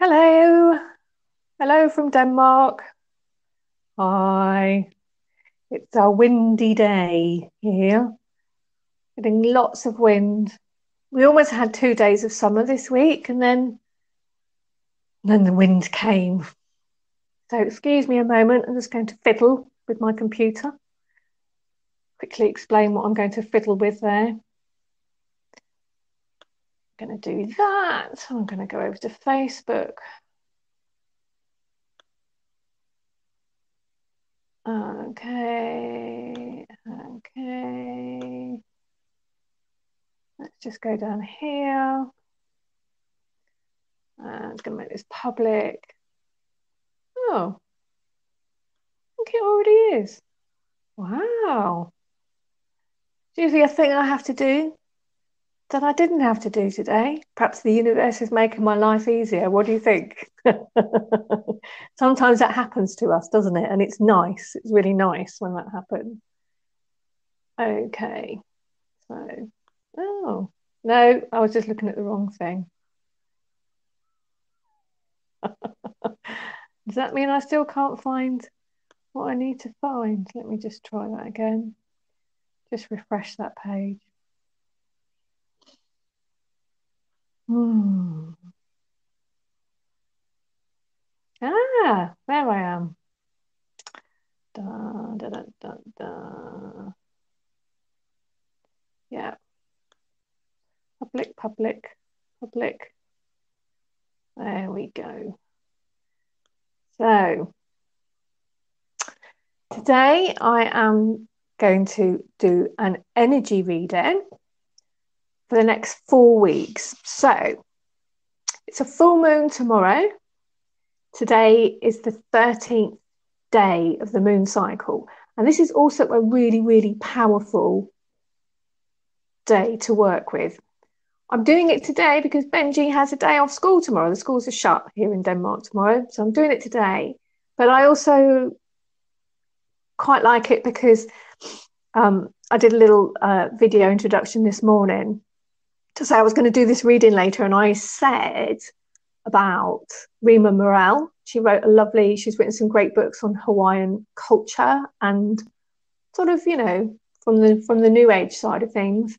Hello, hello from Denmark. Hi, it's a windy day here, getting lots of wind. We almost had 2 days of summer this week, and then the wind came. So excuse me a moment, I'm just going to fiddle with my computer. Quickly explain what I'm going to fiddle with there. I'm going to do that. I'm going to go over to Facebook. Okay. Let's just go down here. I'm going to make this public. Oh, I think it already is. Wow. It's usually a thing I have to do that I didn't have to do today. Perhaps the universe is making my life easier. What do you think? Sometimes that happens to us, doesn't it? And it's nice. It's really nice when that happens. Okay. So, oh, no, I was just looking at the wrong thing. Does that mean I still can't find what I need to find? Let me just try that again. Just refresh that page. Hmm. Ah, there I am. Da, da, da, da, da. Yeah. Public. There we go. So today I am going to do an energy reading for the next 4 weeks. So it's a full moon tomorrow. Today is the 13th day of the moon cycle. And this is also a really, really powerful day to work with. I'm doing it today because Benji has a day off school tomorrow. The schools are shut here in Denmark tomorrow. So I'm doing it today. But I also quite like it because I did a little video introduction this morning to say I was going to do this reading later. And I said about Rima Morel. She's written some great books on Hawaiian culture and sort of, from the New Age side of things.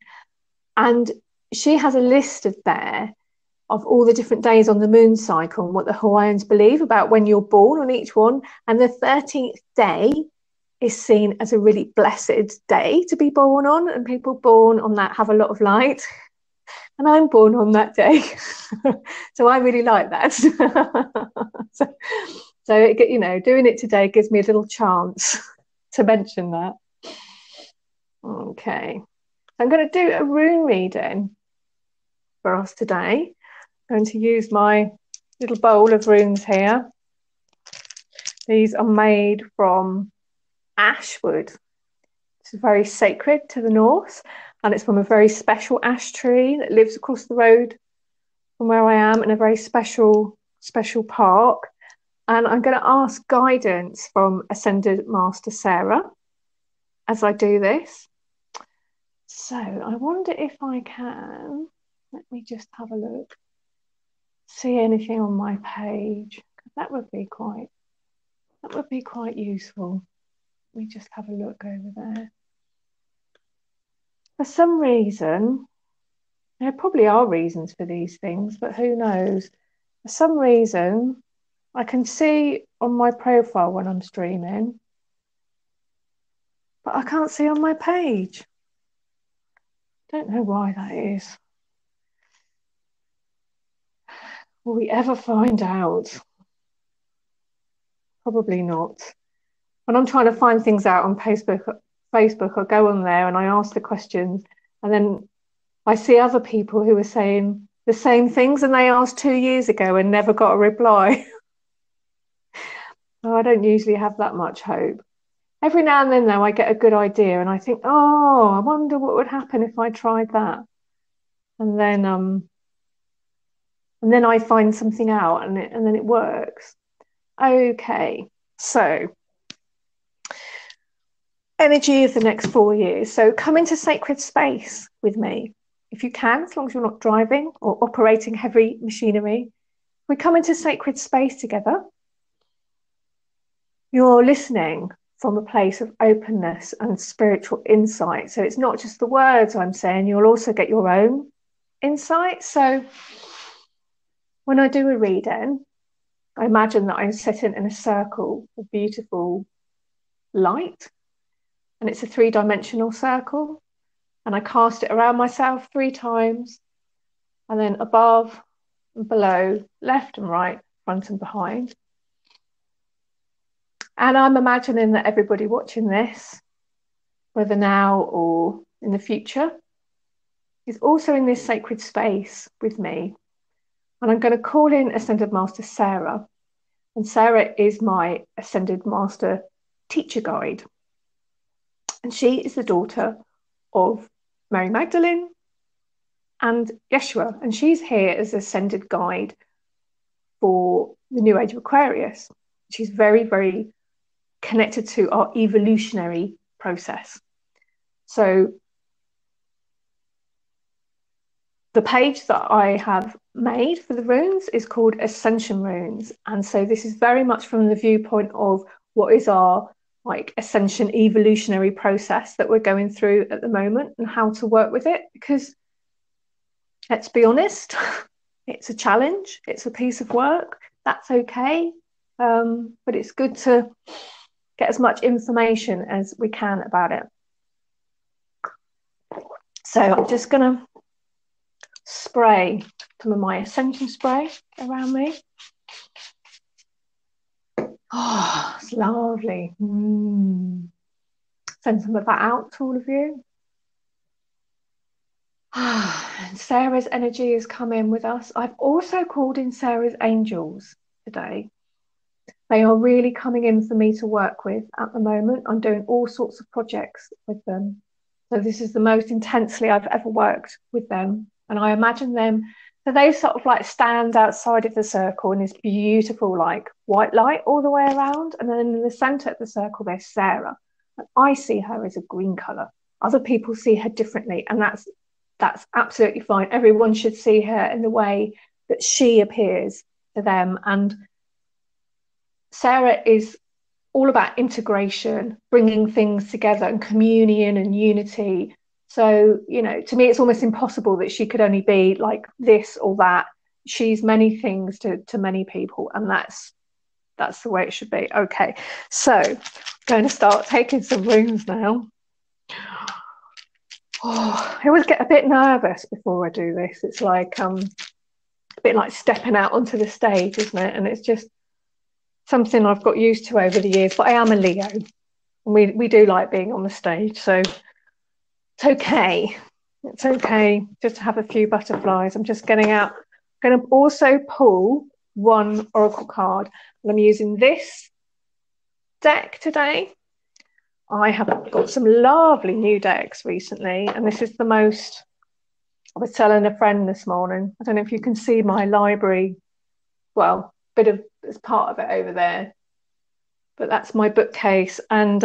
And she has a list of all the different days on the moon cycle and what the Hawaiians believe about when you're born on each one. And the 13th day is seen as a really blessed day to be born on. And people born on that have a lot of light. And I'm born on that day. So I really like that. so doing it today gives me a little chance to mention that. Okay. I'm going to do a rune reading for us today. I'm going to use my little bowl of runes here. These are made from ash wood. It's very sacred to the North, and it's from a very special ash tree that lives across the road from where I am in a very special park. And I'm going to ask guidance from Ascended Master Sarah as I do this. So I wonder if I can, let me just have a look, see anything on my page. That would be quite useful. Let me just have a look over there. For some reason, there probably are reasons for these things, but who knows? For some reason, I can see on my profile when I'm streaming, but I can't see on my page. Don't know why that is. Will we ever find out? Probably not. When I'm trying to find things out on Facebook, I go on there and I ask the questions, and then I see other people who are saying the same things and they asked 2 years ago and never got a reply. So I don't usually have that much hope. Every now and then, though, I get a good idea and I think, oh, I wonder what would happen if I tried that. And then I find something out and then it works. Okay, so energy of the next 4 years. So come into sacred space with me if you can, as long as you're not driving or operating heavy machinery. we come into sacred space together, you're listening from a place of openness and spiritual insight. So it's not just the words I'm saying, you'll also get your own insight. So when I do a reading, I imagine that I'm sitting in a circle of beautiful light, and it's a 3-dimensional circle, and I cast it around myself 3 times, and then above and below, left and right, front and behind. And I'm imagining that everybody watching this, whether now or in the future, is also in this sacred space with me. And I'm going to call in Ascended Master Sarah. And Sarah is my Ascended Master teacher guide. And she is the daughter of Mary Magdalene and Yeshua. And she's here as Ascended Guide for the New Age of Aquarius. She's very, very connected to our evolutionary process. So the page that I have made for the runes is called Ascension Runes. And so this is very much from the viewpoint of what is our ascension evolutionary process that we're going through at the moment and how to work with it. Because let's be honest, it's a challenge, it's a piece of work. That's okay. But it's good to get as much information as we can about it. So I'm just going to spray some of my ascension spray around me. Oh, it's lovely. Send some of that out to all of you. Sarah's energy has come in with us. I've also called in Sarah's angels today. They are really coming in for me to work with at the moment. I'm doing all sorts of projects with them. So this is the most intensely I've ever worked with them. And I imagine them, so they sort of stand outside of the circle in this beautiful white light all the way around. And then in the center of the circle, there's Sarah. And I see her as a green color. Other people see her differently. And that's absolutely fine. Everyone should see her in the way that she appears to them. And Sarah is all about integration, bringing things together and communion and unity. So, to me, it's almost impossible that she could only be like this or that. She's many things to many people, and that's the way it should be. Okay, so I'm going to start taking some runes now. Oh, I always get a bit nervous before I do this. It's a bit like stepping out onto the stage, isn't it? And it's just something I've got used to over the years. But I am a Leo, and we do like being on the stage, so it's okay. It's okay just to have a few butterflies. I'm just getting out. I'm going to also pull one oracle card, and I'm using this deck today. I have got some lovely new decks recently, and this is the most. I was telling a friend this morning, I don't know if you can see my library, well, bit of it's part of it over there, but that's my bookcase, and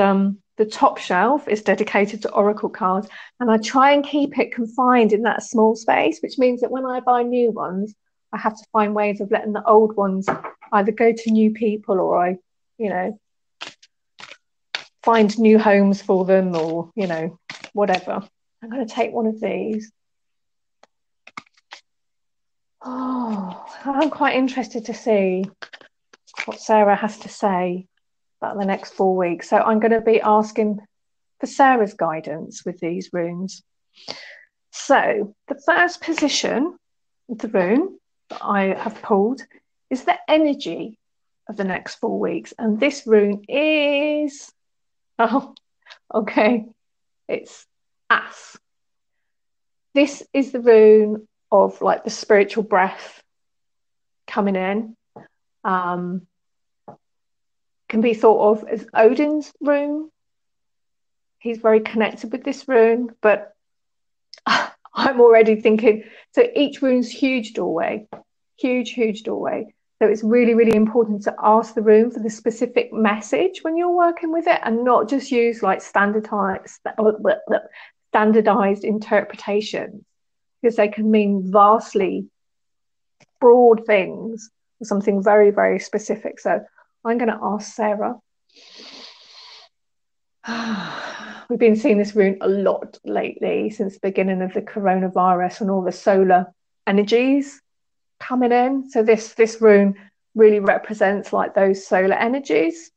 the top shelf is dedicated to oracle cards, and I try and keep it confined in that small space, which means that when I buy new ones, I have to find ways of letting the old ones either go to new people or I find new homes for them, or whatever. I'm going to take one of these. Oh, I'm quite interested to see what Sarah has to say about the next 4 weeks. So I'm going to be asking for Sarah's guidance with these runes. So the first position of the rune that I have pulled is the energy of the next 4 weeks. And this rune is, it's As. This is the rune of the spiritual breath coming in. Can be thought of as Odin's rune. He's very connected with this rune, but I'm already thinking, so each rune's huge doorway. So it's really, really important to ask the rune for the specific message when you're working with it, and not just use standardized interpretations, because they can mean vastly broad things something very, very specific. So I'm going to ask Sarah. We've been seeing this rune a lot lately since the beginning of the coronavirus and all the solar energies coming in. So this rune really represents like those solar energies.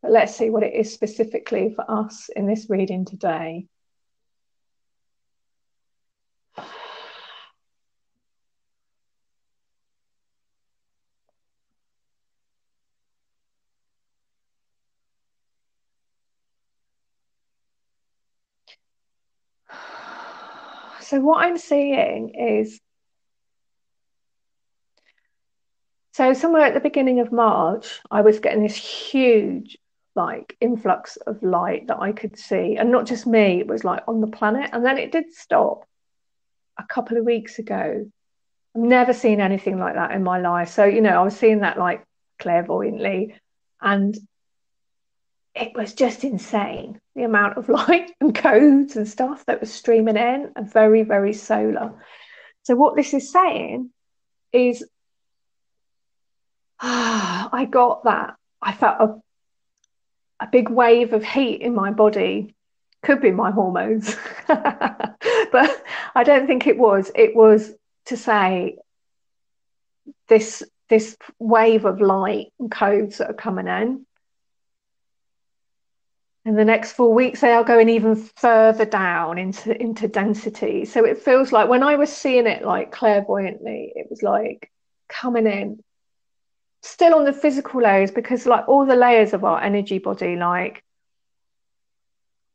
But let's see what it is specifically for us in this reading today. So what I'm seeing is, so somewhere at the beginning of March, I was getting this huge like influx of light that I could see, and not just me, it was like on the planet. And then it did stop a couple of weeks ago. I've never seen anything like that in my life. So, you know, I was seeing that like clairvoyantly, and it was just insane, the amount of light and codes and stuff that was streaming in, and very, very solar. So what this is saying is, I got that. I felt a big wave of heat in my body. Could be my hormones, but I don't think it was. It was to say this wave of light and codes that are coming in. In the next 4 weeks, they are going even further down into density. So it feels like when I was seeing it like clairvoyantly, it was like coming in still on the physical layers, because like all the layers of our energy body, like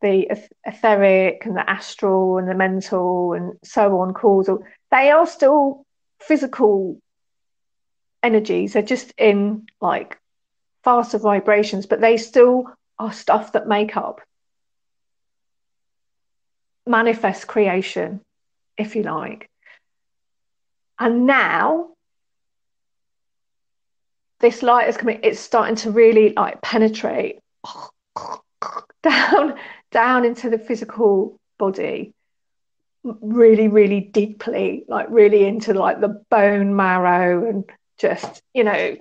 the etheric and the astral and the mental and so on, causal, they are still physical energies. They're just in like faster vibrations, but they still are stuff that make up manifest creation, if you like. And now this light is coming, it's starting to really like penetrate down into the physical body, really, really deeply, like really into like the bone marrow, and just, you know,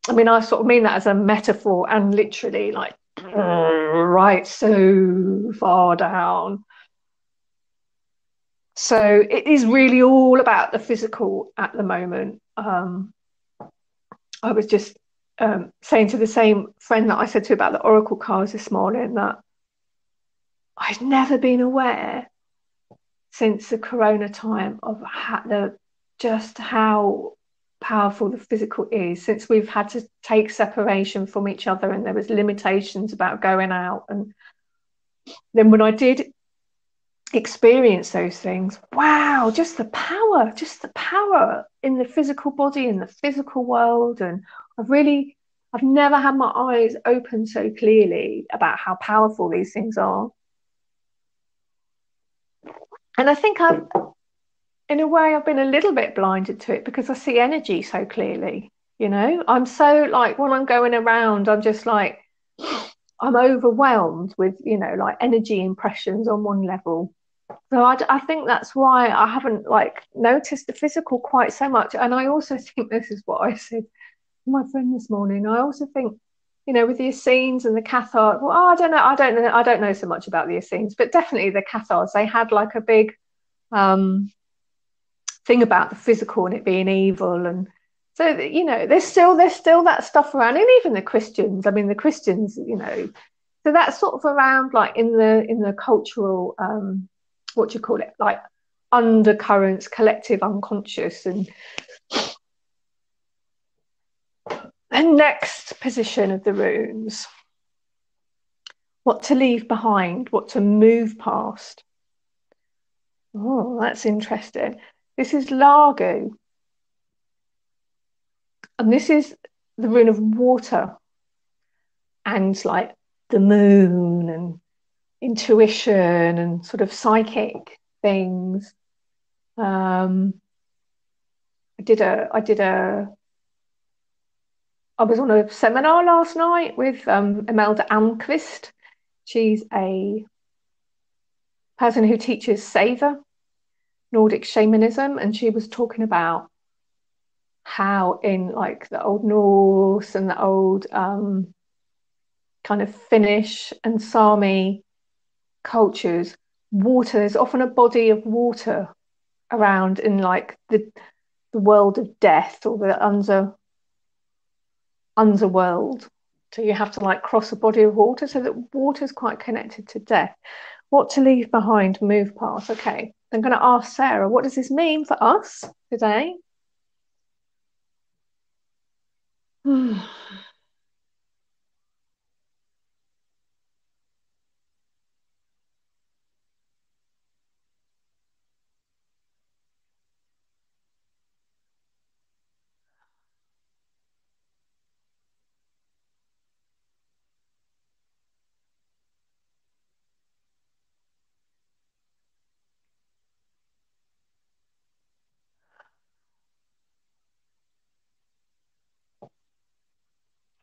I mean, I sort of mean that as a metaphor and literally, like right so far down. So it is really all about the physical at the moment. I was just saying to the same friend that I said to about the oracle cards this morning that I've never been aware since the corona time of just how powerful the physical is, since we've had to take separation from each other and there was limitations about going out. And then when I did experience those things, wow, just the power in the physical body, in the physical world. And I've never had my eyes open so clearly about how powerful these things are. And I think in a way, I've been a little bit blinded to it because I see energy so clearly. You know, I'm so like, when I'm going around, I'm just like, I'm overwhelmed with, you know, like energy impressions on one level. So I think that's why I haven't like noticed the physical quite so much. And I also think, this is what I said to my friend this morning, I also think, you know, with the Essenes and the Cathars, well, I don't know so much about the Essenes, but definitely the Cathars, they had like a big thing about the physical and it being evil. And so, you know, there's still that stuff around. And even the Christians, I mean, the Christians, you know, so that's sort of around like in the cultural what do you call it, like undercurrents, collective unconscious. And the next position of the runes, what to leave behind, what to move past. Oh, that's interesting. This is Largu, and this is the rune of water and like the moon and intuition and sort of psychic things. I was on a seminar last night with Imelda Almqvist. She's a person who teaches Seidr, Nordic shamanism, and she was talking about how in like the old Norse and the old kind of Finnish and Sami cultures, water, there's often a body of water around in like the world of death or the underworld. So you have to like cross a body of water, so that water is quite connected to death. What to leave behind, move past. Okay, I'm going to ask Sarah, what does this mean for us today?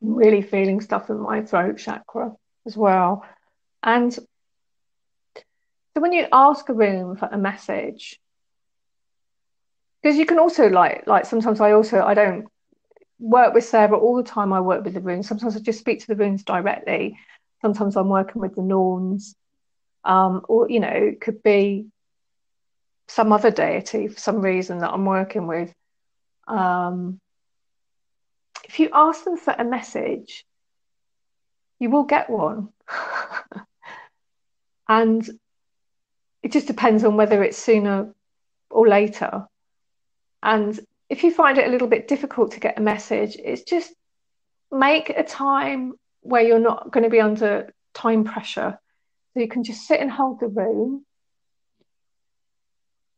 Really feeling stuff in my throat chakra as well. And so when you ask a room for a message, because you can also like sometimes I don't work with Sarah all the time. I work with the runes. Sometimes I just speak to the runes directly. Sometimes I'm working with the Norns, or it could be some other deity for some reason that I'm working with. If you ask them for a message, you will get one. And it just depends on whether it's sooner or later. And if you find it a little bit difficult to get a message, it's just make a time where you're not going to be under time pressure. So you can just sit and hold the room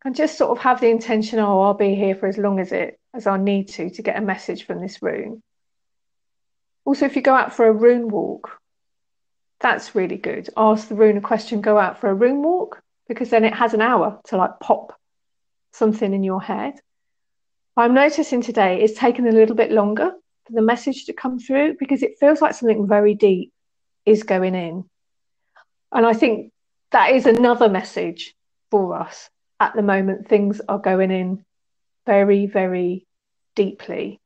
and just sort of have the intention, oh, I'll be here for as long as I need to get a message from this room. Also, if you go out for a rune walk, that's really good. Ask the rune a question, go out for a rune walk, because then it has an hour to like pop something in your head. I'm noticing today it's taken a little bit longer for the message to come through because it feels like something very deep is going in. And I think that is another message for us at the moment. Things are going in very, very deeply,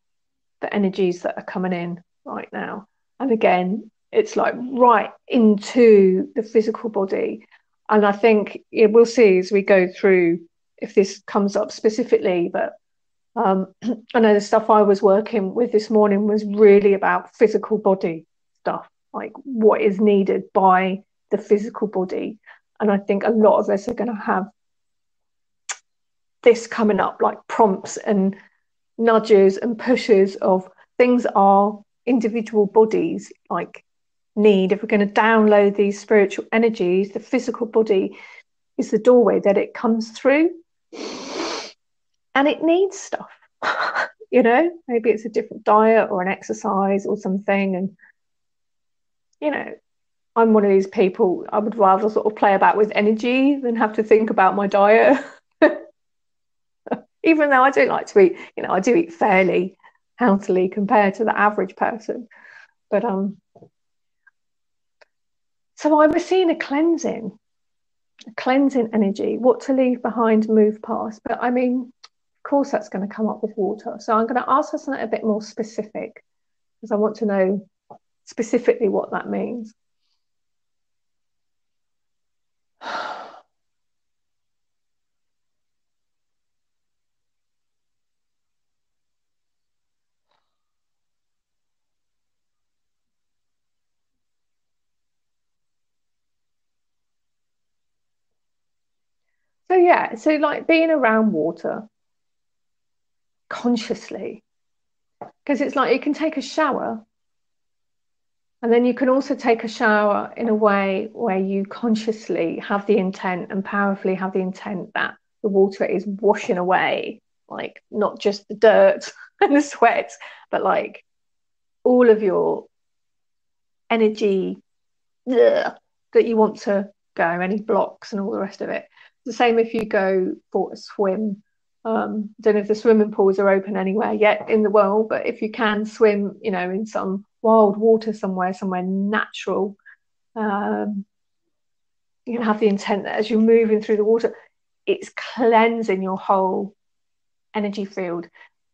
the energies that are coming in right now. And again, it's like right into the physical body. And I think we'll see as we go through if this comes up specifically, but I know the stuff I was working with this morning was really about physical body stuff, like what is needed by the physical body. And I think a lot of us are going to have this coming up, like prompts and nudges and pushes of things our individual bodies like need. If we're going to download these spiritual energies, the physical body is the doorway that it comes through, and it needs stuff. Maybe it's a different diet or an exercise or something. And I'm one of these people, I would rather sort of play about with energy than have to think about my diet. Even though I do like to eat, I do eat fairly healthily compared to the average person. But so I was seeing a cleansing energy, what to leave behind, move past. But I mean, of course that's going to come up with water. So I'm going to ask for something a bit more specific because I want to know specifically what that means. So like being around water consciously, because it's like you can take a shower and then you can also take a shower in a way where you consciously have the intent and powerfully have the intent that the water is washing away, like not just the dirt and the sweat, but like all of your energy that you want to go, any blocks and all the rest of it. The same if you go for a swim. Don't know if the swimming pools are open anywhere yet in the world, but if you can swim, in some wild water somewhere natural, you can have the intent that as you're moving through the water, it's cleansing your whole energy field.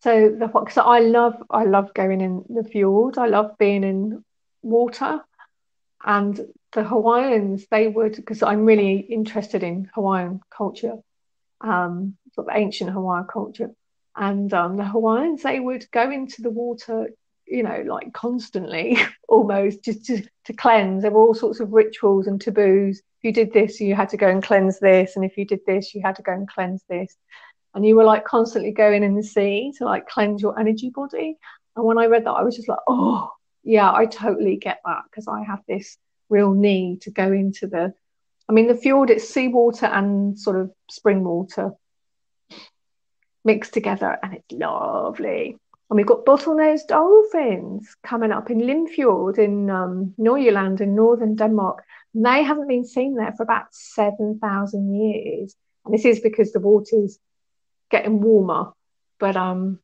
So I love going in the fjord. I love being in water. And the Hawaiians, they would, because I'm really interested in Hawaiian culture, sort of ancient Hawaiian culture. And the Hawaiians, they would go into the water, like constantly, almost just to cleanse. There were all sorts of rituals and taboos. If you did this, you had to go and cleanse this. And if you did this, you had to go and cleanse this. And you were like constantly going in the sea to like cleanse your energy body. And when I read that, I was just like, oh, yeah, I totally get that, because I have this real need to go into the fjord, it's seawater and sort of spring water mixed together, and it's lovely. And we've got bottlenose dolphins coming up in Limfjord in Nordjylland in northern Denmark. And they haven't been seen there for about 7,000 years. And this is because the water's getting warmer. But it's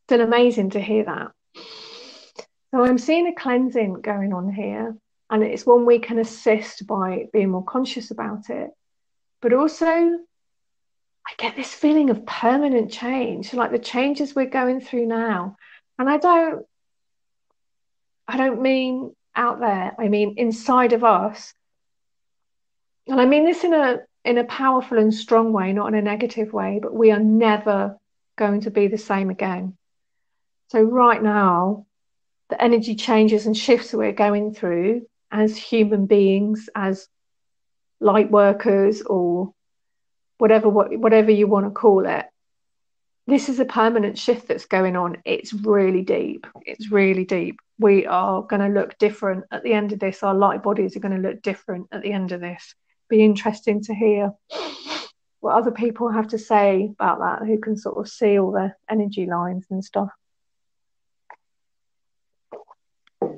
been amazing to hear that. So I'm seeing a cleansing going on here. And it's one we can assist by being more conscious about it. But also, I get this feeling of permanent change, like the changes we're going through now. And I don't mean out there, I mean inside of us. And I mean this in a powerful and strong way, not in a negative way, but we are never going to be the same again. So right now, the energy changes and shifts that we're going through as human beings, as light workers, or whatever you want to call it, this is a permanent shift that's going on. It's really deep. It's really deep. We are going to look different at the end of this. Our light bodies are going to look different at the end of this. Be interesting to hear what other people have to say about that, who can sort of see all the energy lines and stuff.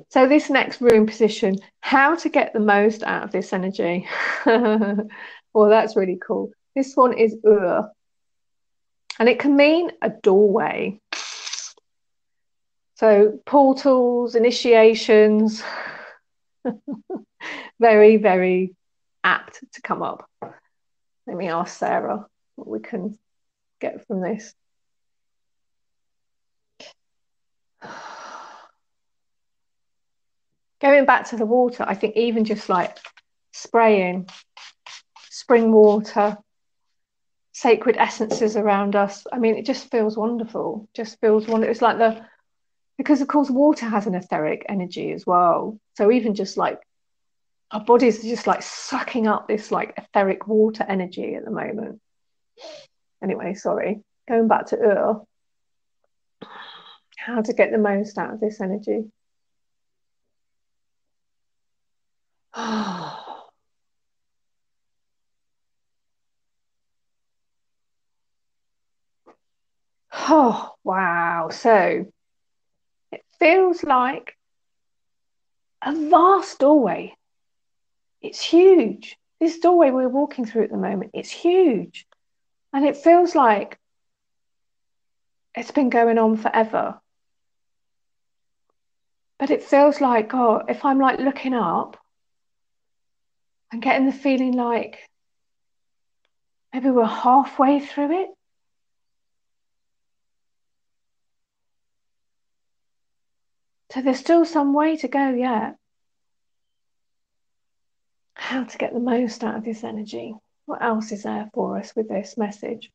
So this next room position, how to get the most out of this energy. Well, that's really cool. This one is Ur. And it can mean a doorway. So portals, initiations, very, very apt to come up. Let me ask Sarah what we can get from this. Going back to the water, I think even just like spraying spring water, sacred essences around us. I mean, it just feels wonderful. Just feels wonderful. It's like because of course water has an etheric energy as well. So even just like our bodies are just like sucking up this like etheric water energy at the moment. Anyway, sorry. Going back to Ur. How to get the most out of this energy. Oh, wow. So it feels like a vast doorway. It's huge. This doorway we're walking through at the moment, it's huge. And it feels like it's been going on forever. But it feels like, oh, if I'm like looking up, I'm getting the feeling like maybe we're halfway through it. So there's still some way to go yet. How to get the most out of this energy. What else is there for us with this message?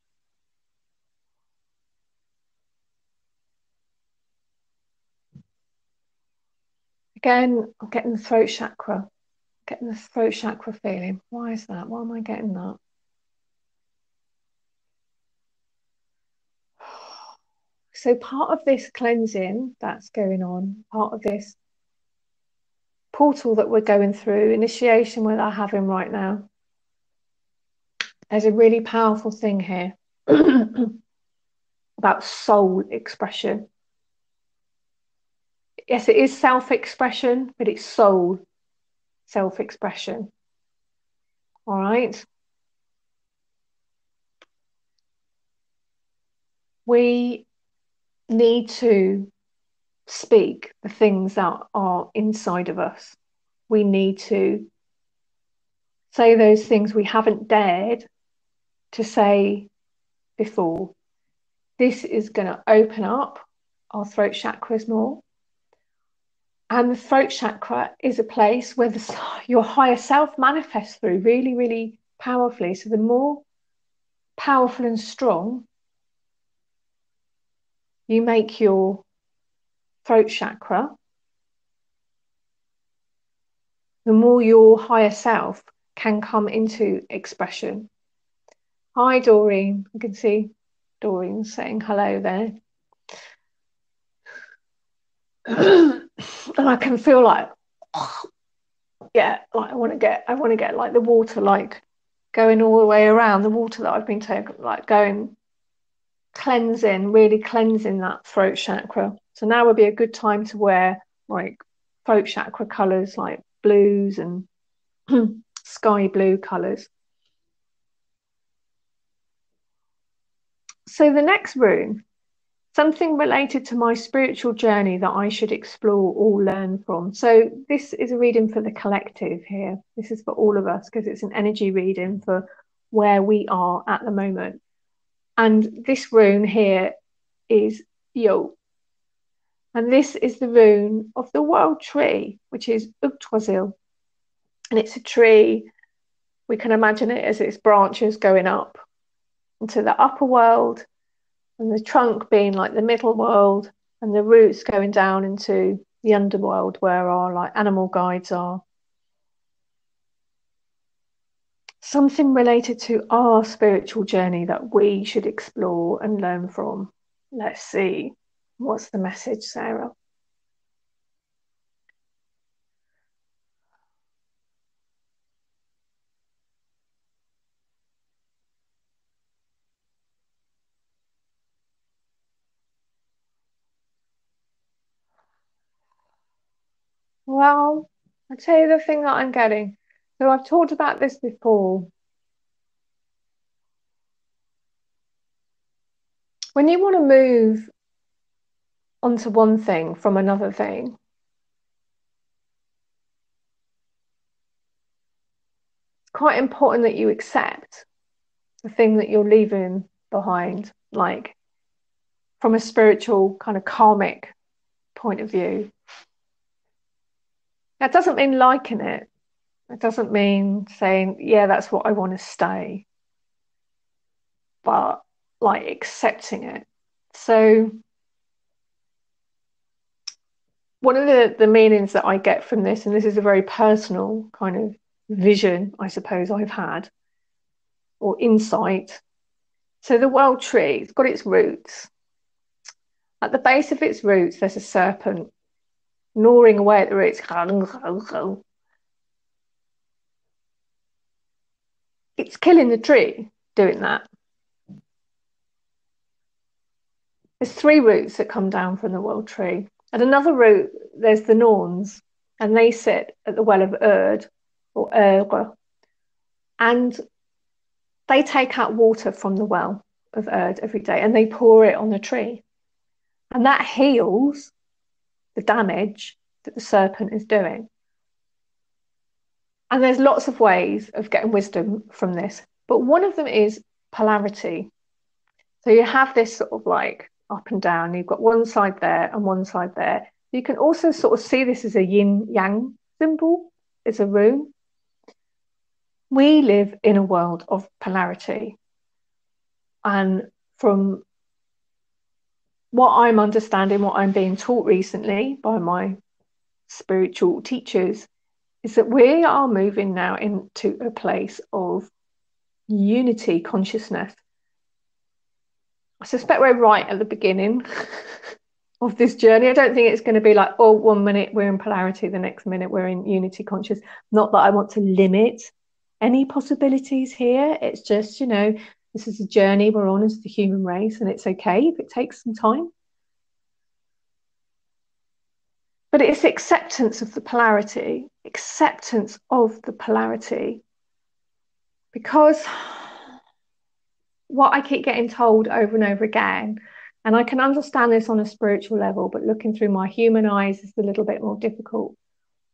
Again, I'm getting the throat chakra. Getting the throat chakra feeling. Why is that? Why am I getting that? So part of this cleansing that's going on, part of this portal that we're going through, initiation we're having right now, there's a really powerful thing here about soul expression. Yes, it is self-expression, but it's soul self-expression. All right. We need to speak the things that are inside of us. We need to say those things we haven't dared to say before. this is going to open up our throat chakras more. And the throat chakra is a place where your higher self manifests through really, really powerfully. So the more powerful and strong you make your throat chakra, the more your higher self can come into expression. Hi, Doreen. I can see Doreen saying hello there. And I can feel like, yeah, like I want to get like the water, like going all the way around, the water that I've been taking, like going cleansing, really cleansing that throat chakra. So now would be a good time to wear like throat chakra colors, like blues and sky blue colors. So the next rune, something related to my spiritual journey that I should explore or learn from. So this is a reading for the collective here. This is for all of us because it's an energy reading for where we are at the moment. And this rune here is Yo. And this is the rune of the world tree, which is Yggdrasil. And it's a tree, we can imagine it as its branches going up into the upper world, and the trunk being like the middle world, and the roots going down into the underworld where our like animal guides are. Something related to our spiritual journey that we should explore and learn from. Let's see. What's the message, Sarah? Well, I'll tell you the thing that I'm getting. So I've talked about this before. When you want to move onto one thing from another thing, it's quite important that you accept the thing that you're leaving behind, like from a spiritual kind of karmic point of view. That doesn't mean liking it. It doesn't mean saying, yeah, that's what I want to stay, but like accepting it. So one of the meanings that I get from this, and this is a very personal kind of vision, I suppose I've had, or insight. So the world tree, it's got its roots. At the base of its roots, there's a serpent gnawing away at the roots. It's killing the tree doing that. There's 3 roots that come down from the world tree. At another root, there's the Norns, and they sit at the well of Erd, or Erdre, and they take out water from the well of Erd every day, and they pour it on the tree. And that heals the damage that the serpent is doing. And there's lots of ways of getting wisdom from this, but one of them is polarity. So you have this sort of like up and down. You've got one side there and one side there. You can also sort of see this as a yin yang symbol. It's a rune. We live in a world of polarity. And from what I'm understanding, what I'm being taught recently by my spiritual teachers, is that we are moving now into a place of unity consciousness. I suspect we're right at the beginning of this journey. I don't think it's going to be like, oh, 1 minute we're in polarity, the next minute we're in unity conscious. Not that I want to limit any possibilities here. It's just, you know, this is a journey we're on as the human race, and it's okay if it takes some time. But it's acceptance of the polarity, because what I keep getting told over and over again, and I can understand this on a spiritual level, but looking through my human eyes is a little bit more difficult.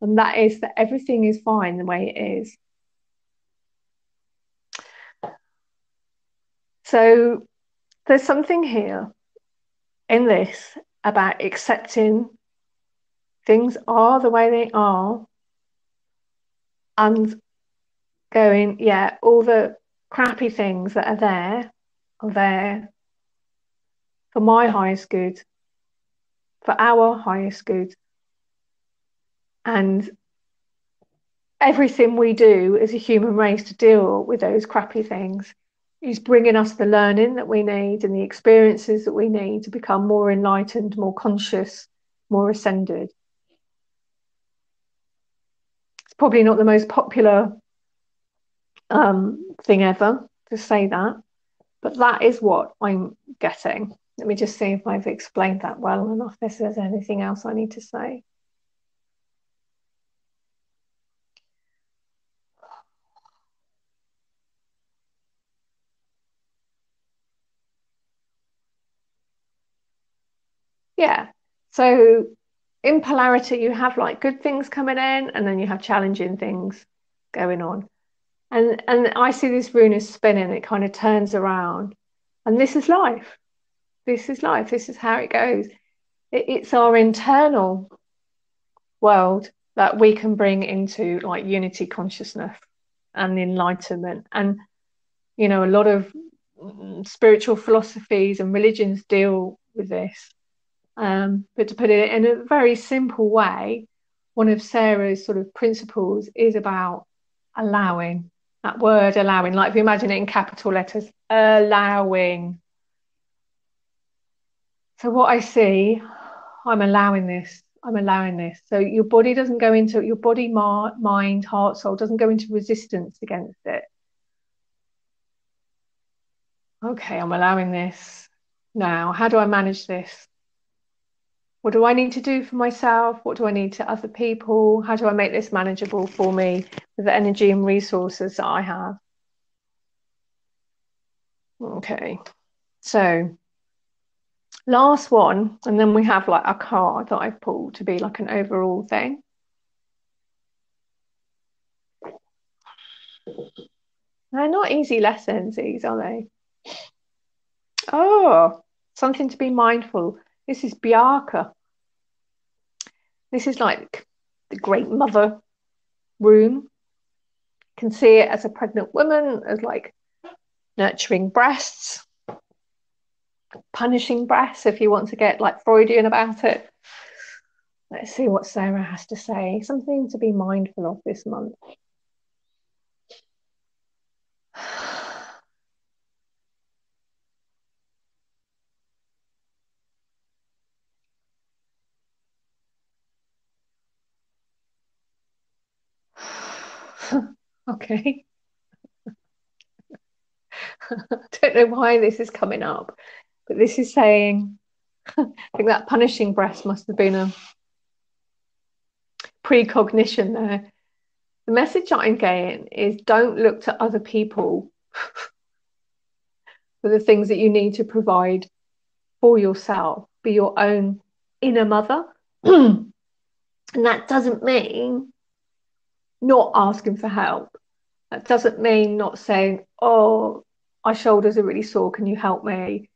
And that is that everything is fine the way it is. So there's something here in this about accepting things are the way they are and going, yeah, all the crappy things that are there for my highest good, for our highest good. And everything we do as a human race to deal with those crappy things is bringing us the learning that we need and the experiences that we need to become more enlightened, more conscious, more ascended. It's probably not the most popular thing ever to say that, but that is what I'm getting. Let me just see if I've explained that well enough, if there's anything else I need to say. Yeah. So in polarity, you have like good things coming in, and then you have challenging things going on. And I see this rune as spinning, it kind of turns around. And this is life. This is life. This is how it goes. It's our internal world that we can bring into like unity consciousness and enlightenment. And, you know, a lot of spiritual philosophies and religions deal with this. But to put it in a very simple way, one of Sarah's sort of principles is about allowing. That word allowing, like if you imagine it in capital letters, allowing. So what I see, I'm allowing this. I'm allowing this. So your body doesn't go into, your body, mind, heart, soul doesn't go into resistance against it. Okay, I'm allowing this. Now, how do I manage this? What do I need to do for myself? What do I need to other people? How do I make this manageable for me with the energy and resources that I have? Okay, so last one, and then we have like a card that I've pulled to be like an overall thing. They're not easy lessons, these, are they? Oh, something to be mindful. This is Bjarka. This is like the great mother rune. You can see it as a pregnant woman, as like nurturing breasts, punishing breasts, if you want to get like Freudian about it. Let's see what Sarah has to say. Something to be mindful of this month. Okay. I don't know why this is coming up, but this is saying, I think that punishing breast must have been a precognition there. The message I'm getting is don't look to other people for the things that you need to provide for yourself. Be your own inner mother. And that doesn't mean not asking for help. That doesn't mean not saying, oh, my shoulders are really sore. Can you help me?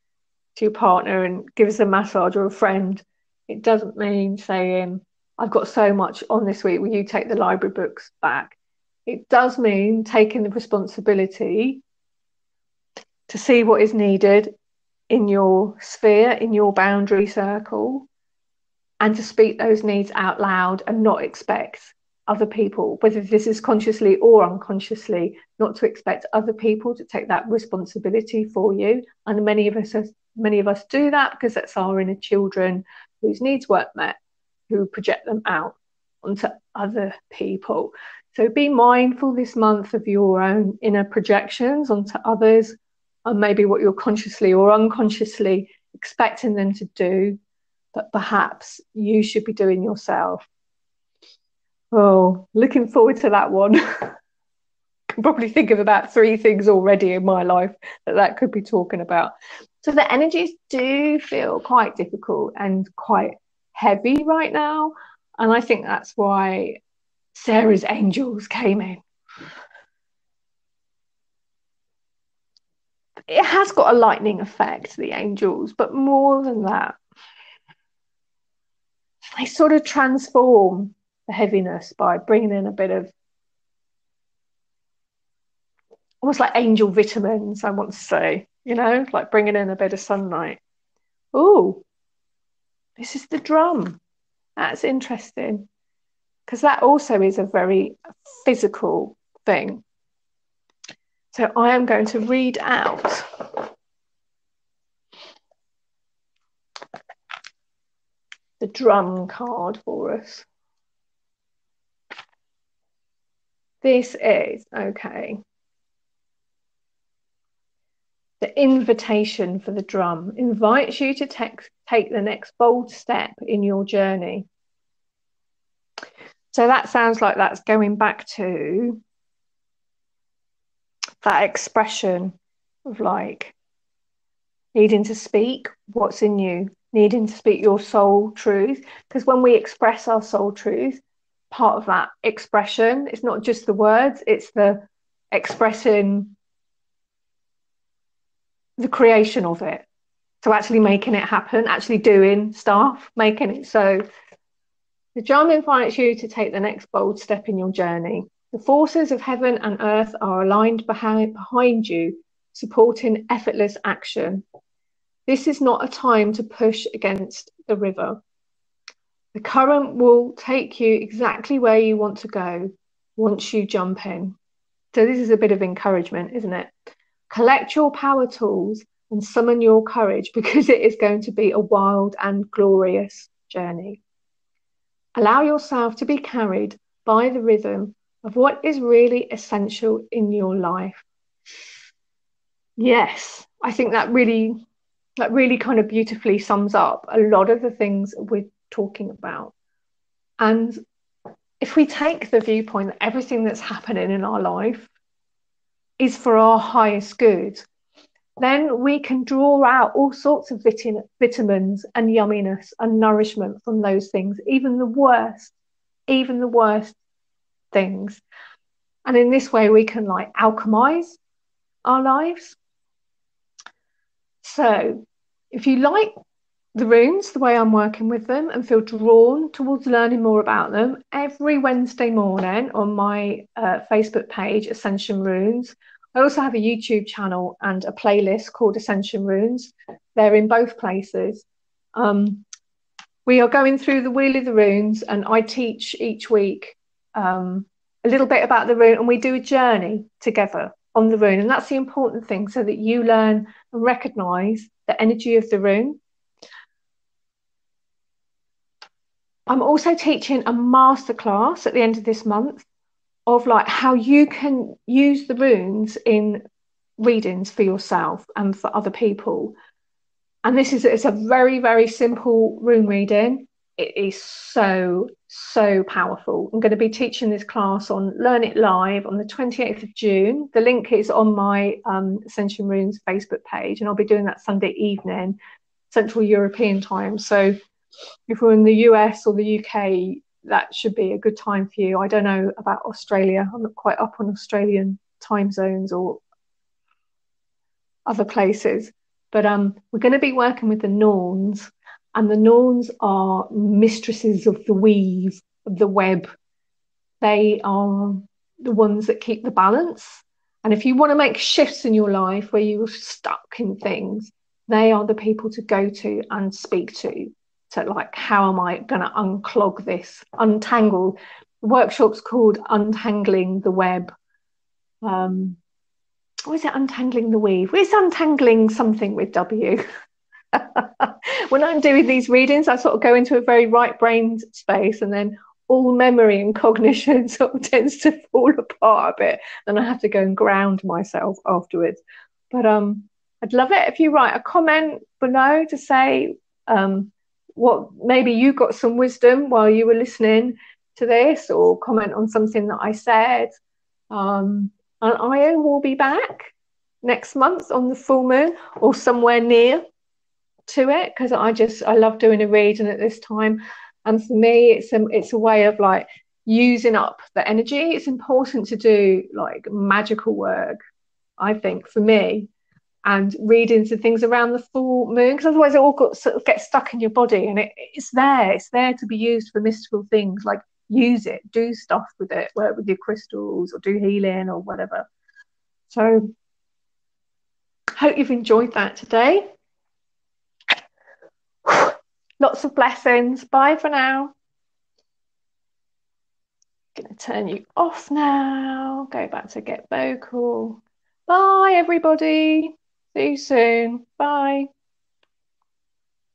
To your partner and give us a massage, or a friend. It doesn't mean saying, I've got so much on this week, will you take the library books back? It does mean taking the responsibility to see what is needed in your sphere, in your boundary circle, and to speak those needs out loud and not expect other people, whether this is consciously or unconsciously, not to expect other people to take that responsibility for you. And many of us do that because that's our inner children whose needs weren't met, who project them out onto other people. So be mindful this month of your own inner projections onto others, and maybe what you're consciously or unconsciously expecting them to do, but perhaps you should be doing yourself. Oh, looking forward to that one. Can probably think of about 3 things already in my life that could be talking about. So the energies do feel quite difficult and quite heavy right now. And I think that's why Sarah's angels came in. it has got a lightning effect, the angels, but more than that, they sort of transform the heaviness by bringing in a bit of almost like angel vitamins, I want to say, like bringing in a bit of sunlight. Oh, this is the drum. That's interesting, because that also is a very physical thing. So I am going to read out the drum card for us. This is, okay, the invitation for the drum invites you to take the next bold step in your journey. So that sounds like that's going back to that expression of like needing to speak what's in you, needing to speak your soul truth. Because when we express our soul truth, part of that expression, it's not just the words, it's the expressing the creation of it. So actually making it happen, actually doing stuff, making it so. The drum invites you to take the next bold step in your journey. The forces of heaven and earth are aligned behind you, supporting effortless action. This is not a time to push against the river. The current will take you exactly where you want to go once you jump in. So this is a bit of encouragement, isn't it? Collect your power tools and summon your courage, because it is going to be a wild and glorious journey. Allow yourself to be carried by the rhythm of what is really essential in your life. Yes, I think that really kind of beautifully sums up a lot of the things we're talking about. And if we take the viewpoint that everything that's happening in our life is for our highest good, then we can draw out all sorts of vitamins and yumminess and nourishment from those things, even the worst things. And in this way, we can like alchemize our lives. So if you like the runes, the way I'm working with them, and feel drawn towards learning more about them, every Wednesday morning on my Facebook page, Ascension Runes, I also have a YouTube channel and a playlist called Ascension Runes. They're in both places. We are going through the Wheel of the Runes, and I teach each week a little bit about the rune, and we do a journey together on the rune. And that's the important thing, so that you learn and recognize the energy of the rune. I'm also teaching a masterclass at the end of this month of like how you can use the runes in readings for yourself and for other people. And it's a very, very simple rune reading. It is so powerful. I'm going to be teaching this class on Learn It Live on the 28th of June. The link is on my Ascension Runes Facebook page, and I'll be doing that Sunday evening, Central European time. So if we're in the US or the UK, that should be a good time for you. I don't know about Australia. I'm not quite up on Australian time zones or other places. But we're going to be working with the Norns, and the Norns are mistresses of the weave, of the web. They are the ones that keep the balance. And if you want to make shifts in your life where you're stuck in things, they are the people to go to and speak to. So like, how am I going to unclog this, untangle? The workshop's called Untangling the Web. Or is it Untangling the Weave? It's untangling something with W. When I'm doing these readings, I sort of go into a very right-brained space, and then all memory and cognition sort of tends to fall apart a bit. Then I have to go and ground myself afterwards. But I'd love it if you write a comment below to say what maybe you got some wisdom while you were listening to this, or comment on something that I said. And I will be back next month on the full moon or somewhere near to it, because I love doing a reading at this time. And for me, it's a way of like using up the energy. It's important to do like magical work, I think, for me. and readings and things around the full moon, because otherwise it all sort of gets stuck in your body, and it's there to be used for mystical things. Like, use it, do stuff with it, work with your crystals or do healing or whatever. So hope you've enjoyed that today. Lots of blessings. Bye for now. Going to turn you off now. Go back to get vocal. Bye, everybody. See you soon. Bye.